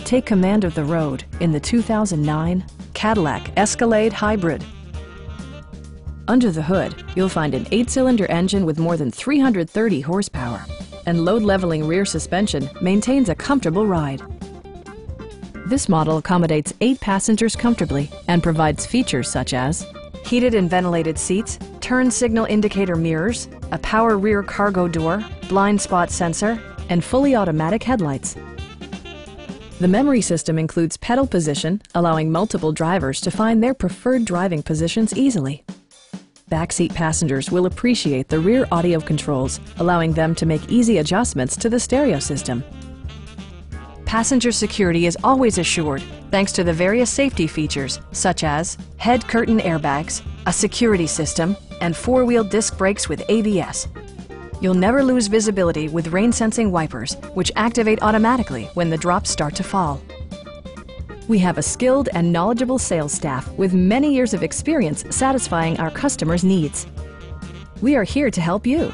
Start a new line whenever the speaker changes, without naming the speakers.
Take command of the road in the 2009 Cadillac Escalade Hybrid. Under the hood, you'll find an 8-cylinder engine with more than 330 horsepower, and load-leveling rear suspension maintains a comfortable ride. This model accommodates 8 passengers comfortably and provides features such as heated and ventilated seats, turn signal indicator mirrors, a power rear cargo door, blind spot sensor, and fully automatic headlights. The memory system includes pedal position, allowing multiple drivers to find their preferred driving positions easily. Backseat passengers will appreciate the rear audio controls, allowing them to make easy adjustments to the stereo system. Passenger security is always assured thanks to the various safety features such as head curtain airbags, a security system, and 4-wheel disc brakes with ABS. You'll never lose visibility with rain-sensing wipers, which activate automatically when the drops start to fall. We have a skilled and knowledgeable sales staff with many years of experience satisfying our customers' needs. We are here to help you.